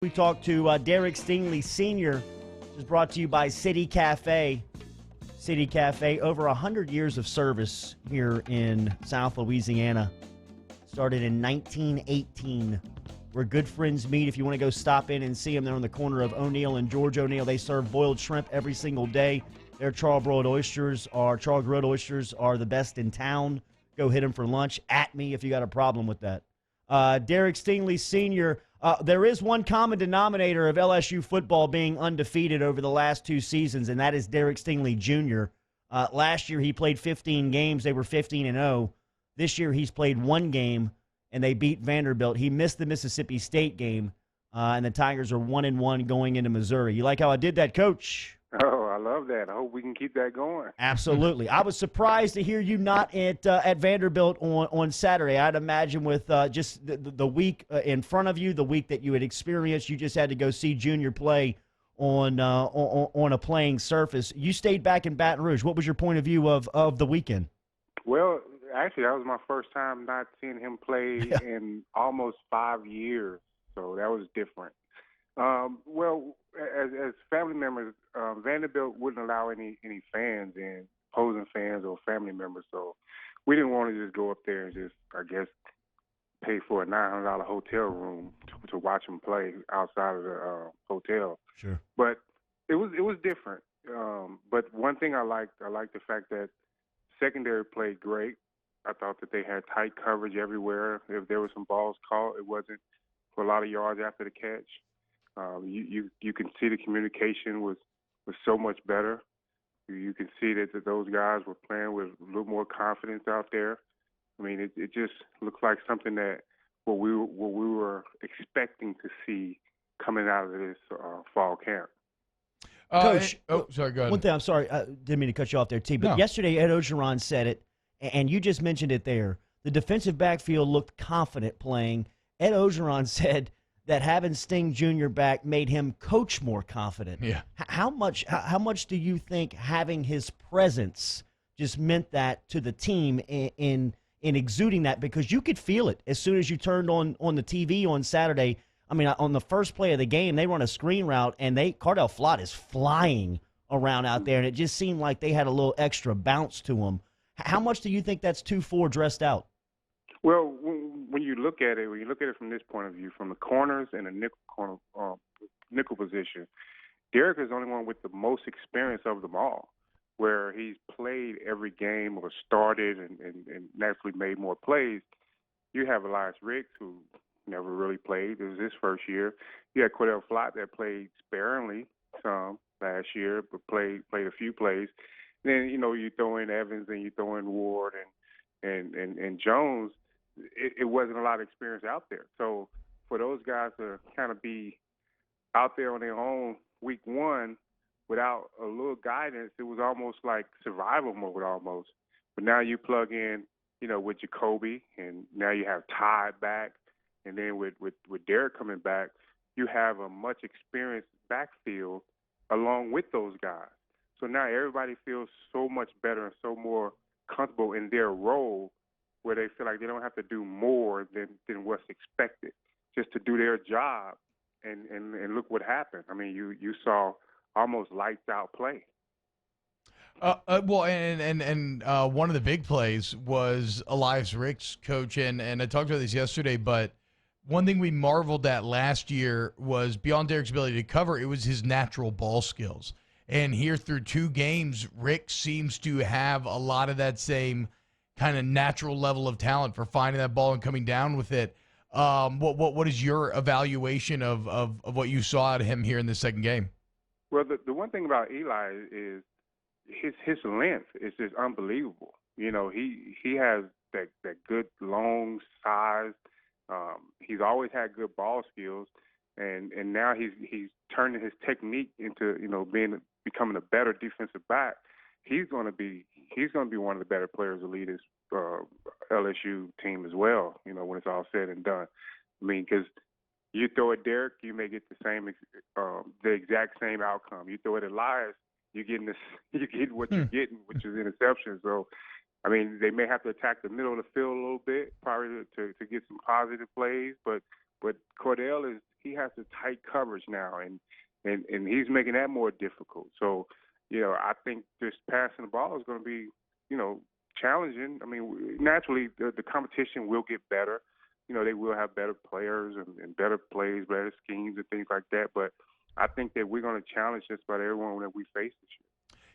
We talked to Derek Stingley Sr., which is brought to you by City Cafe. City Cafe, over 100 years of service here in South Louisiana. Started in 1918. Where good friends meet. If you want to go stop in and see them, they're on the corner of O'Neill and George O'Neill. They serve boiled shrimp every single day. Their charbroiled oysters are the best in town. Go hit them for lunch. At me if you got a problem with that. Derek Stingley Sr., there is one common denominator of LSU football being undefeated over the last two seasons, and that is Derek Stingley Jr. Last year he played 15 games. They were 15-0. This year he's played one game, and they beat Vanderbilt. He missed the Mississippi State game, and the Tigers are 1-1 going into Missouri. You like how I did that, Coach? Oh, I love that. I hope we can keep that going. Absolutely. I was surprised to hear you not at Vanderbilt on Saturday. I'd imagine with just the week in front of you, the week that you had experienced, you just had to go see Junior play on a playing surface. You stayed back in Baton Rouge. What was your point of view of the weekend? Well, actually, that was my first time not seeing him play in almost 5 years, so that was different. Well, as family members, Vanderbilt wouldn't allow any fans in, opposing fans or family members, so we didn't want to just go up there and just, I guess, pay for a $900 hotel room to watch him play outside of the hotel. Sure. But it was different. But one thing I liked the fact that secondary played great. I thought that they had tight coverage everywhere. If there were some balls caught, it wasn't for a lot of yards after the catch. You can see the communication was so much better. You can see that those guys were playing with a little more confidence out there. I mean, it just looks like something that what we were expecting to see coming out of this fall camp. Coach, sorry, go ahead. One thing, I'm sorry, I didn't mean to cut you off there, T, but yesterday Ed Ogeron said it, and you just mentioned it there. The defensive backfield looked confident playing. Ed Ogeron said that having Sting Jr. back made him coach more confident. Yeah. How much do you think having his presence just meant that to the team in exuding that? Because you could feel it as soon as you turned on the TV on Saturday. I mean, on the first play of the game, they run a screen route, and Cardell Flott is flying around out there, and it just seemed like they had a little extra bounce to them. How much do you think that's 2-4 dressed out? Well, when you look at it from this point of view, from the corners and the nickel position, Derek is the only one with the most experience of them all, where he's played every game or started and naturally made more plays. You have Elias Ricks, who never really played. It was his first year. You had Cordell Flott that played sparingly some last year, but played a few plays. Then, you throw in Evans and you throw in Ward and Jones. It wasn't a lot of experience out there. So for those guys to kind of be out there on their own week one without a little guidance, it was almost like survival mode almost. But now you plug in, with Jacoby, and now you have Ty back, and then with Derek coming back, you have a much experienced backfield along with those guys. So now everybody feels so much better and so more comfortable in their role, where they feel like they don't have to do more than what's expected, just to do their job. And look what happened. I mean, you saw almost lights out play. Well, and one of the big plays was Elias Ricks, coach, and I talked about this yesterday, but one thing we marveled at last year was beyond Derek's ability to cover, it was his natural ball skills. And here through 2 games, Rick seems to have a lot of that same kind of natural level of talent for finding that ball and coming down with it. What is your evaluation of what you saw out of him here in the second game? Well, the one thing about Eli is his length is just unbelievable. He has that good long size. He's always had good ball skills, and now he's turning his technique into becoming a better defensive back. He's going to be one of the better players to lead this LSU team as well. When it's all said and done. I mean, because you throw at Derek, you may get the exact same outcome. You throw it at Elias, you're getting what you're getting, which is interception. So, I mean, they may have to attack the middle of the field a little bit, probably to get some positive plays. But Cordell he has the tight coverage now, and he's making that more difficult. So, I think just passing the ball is going to be, challenging. I mean, naturally, the competition will get better. They will have better players and better plays, better schemes and things like that. But I think that we're going to challenge just about everyone that we face this year.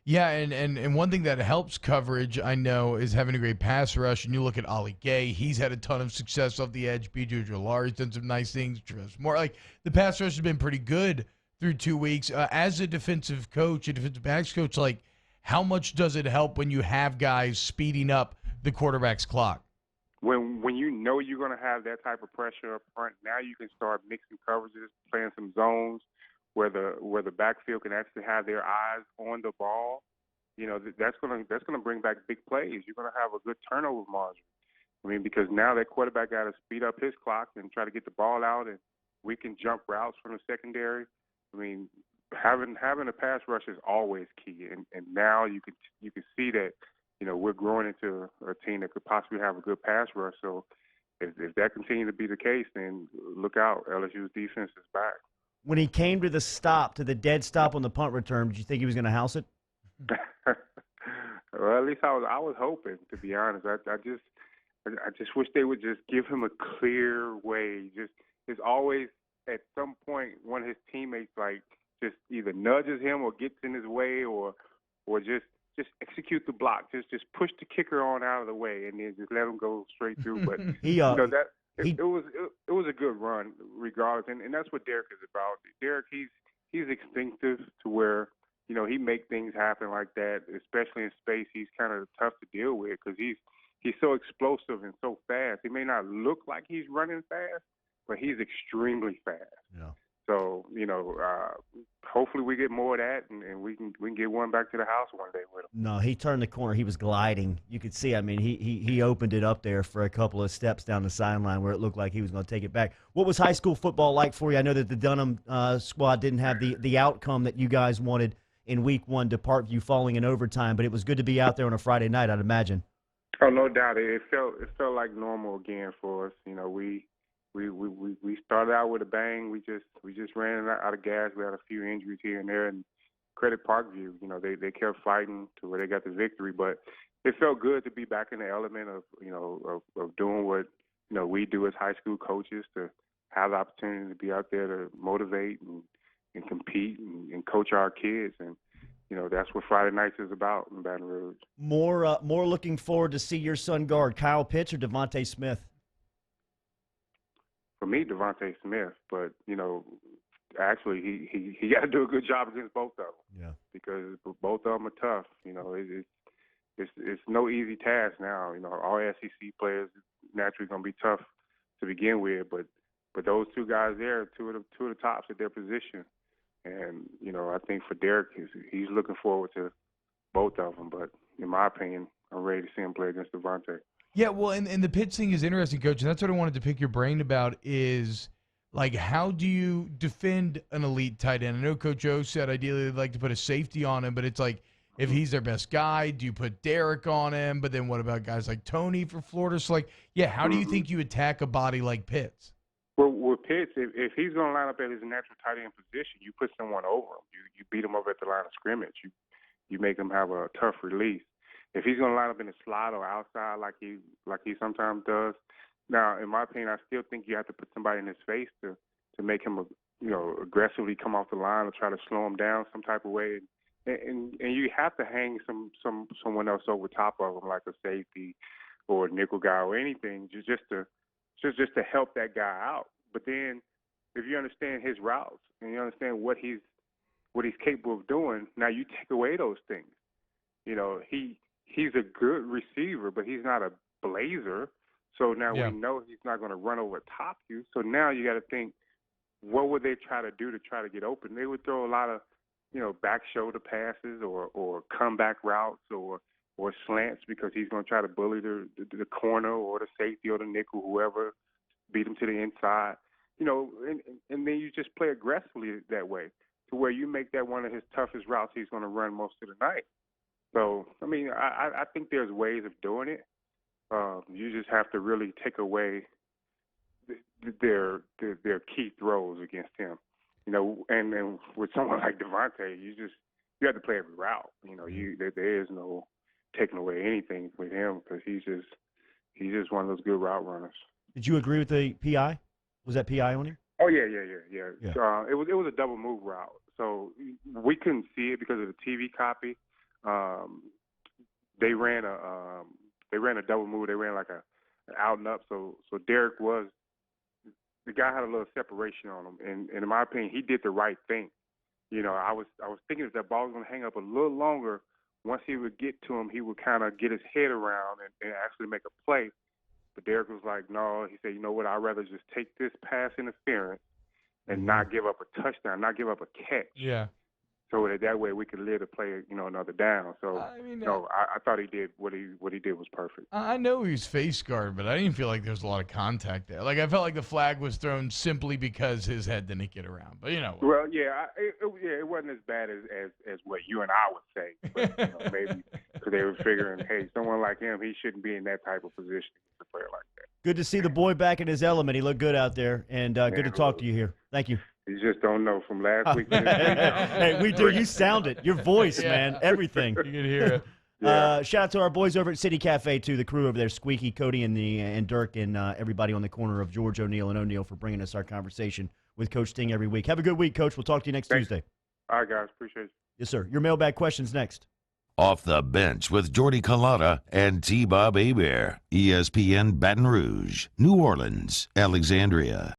Yeah, and one thing that helps coverage, I know, is having a great pass rush. And you look at Ollie Gay; he's had a ton of success off the edge. B.J. Ojolari's done some nice things. More like the pass rush has been pretty good through 2 weeks. As a defensive coach, a defensive backs coach, like how much does it help when you have guys speeding up the quarterback's clock? When you know you're going to have that type of pressure up front, now you can start mixing coverages, playing some zones where the backfield can actually have their eyes on the ball. That's gonna bring back big plays. You're gonna have a good turnover margin. I mean, because now that quarterback got to speed up his clock and try to get the ball out, and we can jump routes from the secondary. I mean, having a pass rush is always key, and now you can see that we're growing into a team that could possibly have a good pass rush. So if that continues to be the case, then look out, LSU's defense is back. When he came to the dead stop on the punt return, did you think he was going to house it? Well, at least I was hoping, to be honest. I just wish they would just give him a clear way. It's always at some point one of his teammates just either nudges him or gets in his way or just execute the block. Just push the kicker on out of the way and then just let him go straight through. But It was a good run, regardless, and that's what Derek is about. Derek, he's instinctive to where he make things happen like that, especially in space. He's kind of tough to deal with because he's so explosive and so fast. He may not look like he's running fast, but he's extremely fast. Yeah. So hopefully we get more of that, and we can get one back to the house one day with him. No, he turned the corner. He was gliding. You could see. I mean, he opened it up there for a couple of steps down the sideline where it looked like he was going to take it back. What was high school football like for you? I know that the Dunham squad didn't have the outcome that you guys wanted in Week 1 to Parkview falling in overtime, but it was good to be out there on a Friday night, I'd imagine. Oh, no doubt. It felt like normal again for us. We started out with a bang. We just ran out of gas. We had a few injuries here and there, and credit Parkview. They kept fighting to where they got the victory. But it felt good to be back in the element of doing what we do as high school coaches, to have the opportunity to be out there to motivate and compete and coach our kids. And that's what Friday nights is about in Baton Rouge. More looking forward to see your son guard Kyle Pitts or Devontae Smith. For me, Devontae Smith, but actually he got to do a good job against both of them. Yeah. Because both of them are tough. It's no easy task now. All SEC players naturally going to be tough to begin with, but those two guys there are two of the tops at their position, and I think for Derek, he's looking forward to both of them. But in my opinion, I'm ready to see him play against Devontae. Yeah, well, and the Pitts thing is interesting, Coach, and that's what I wanted to pick your brain about is, like, how do you defend an elite tight end? I know Coach O said ideally they'd like to put a safety on him, but it's like, if he's their best guy, do you put Derek on him? But then what about guys like Tony for Florida? So, like, yeah, how do you think you attack a body like Pitts? Well, with Pitts, if he's going to line up at his natural tight end position, you put someone over him. You beat him up at the line of scrimmage. You make him have a tough release. If he's going to line up in the slot or outside like he sometimes does, now in my opinion, I still think you have to put somebody in his face to make him aggressively come off the line or try to slow him down some type of way, and you have to hang someone else over top of him like a safety or a nickel guy or anything just to help that guy out. But then if you understand his routes and you understand what he's capable of doing, now you take away those things. He's a good receiver, but he's not a blazer. So now we know he's not going to run over top you. So now you got to think, what would they try to do to try to get open? They would throw a lot of, back shoulder passes or comeback routes or slants because he's going to try to bully the corner or the safety or the nickel, whoever, beat him to the inside. And then you just play aggressively that way to where you make that one of his toughest routes he's going to run most of the night. So, I mean, I think there's ways of doing it. You just have to really take away their key throws against him. And with someone like Devontae, you have to play every route. There is no taking away anything with him because he's just one of those good route runners. Did you agree with the PI? Was that PI on you? Oh yeah. It was a double move route, so we couldn't see it because of the TV copy. They ran a double move. They ran like an out and up. So Derek the guy had a little separation on him, and in my opinion, he did the right thing. I was thinking if that ball was going to hang up a little longer, once he would get to him, he would kind of get his head around and actually make a play. But Derek was like, no. He said, you know what? I'd rather just take this pass interference and not give up a touchdown, not give up a catch. Yeah. So that way we could live to play, another down. So, I thought he did what he did was perfect. I know he was face guard, but I didn't feel like there was a lot of contact there. Like I felt like the flag was thrown simply because his head didn't get around. But Well, yeah, it wasn't as bad as what you and I would say. But maybe because they were figuring, hey, someone like him, he shouldn't be in that type of position to play like that. Good to see the boy back in his element. He looked good out there, and good to talk to you here. Thank you. You just don't know from last week to this week. Hey, we do. You sound it. Your voice, man. Everything. You can hear it. Shout out to our boys over at City Cafe, too, the crew over there, Squeaky, Cody, and Dirk, and everybody on the corner of George O'Neill and O'Neill for bringing us our conversation with Coach Sting every week. Have a good week, Coach. We'll talk to you next Tuesday. All right, guys. Appreciate it. Yes, sir. Your mailbag questions next. Off the Bench with Jordy Culotta and T-Bob Hebert. ESPN Baton Rouge, New Orleans, Alexandria.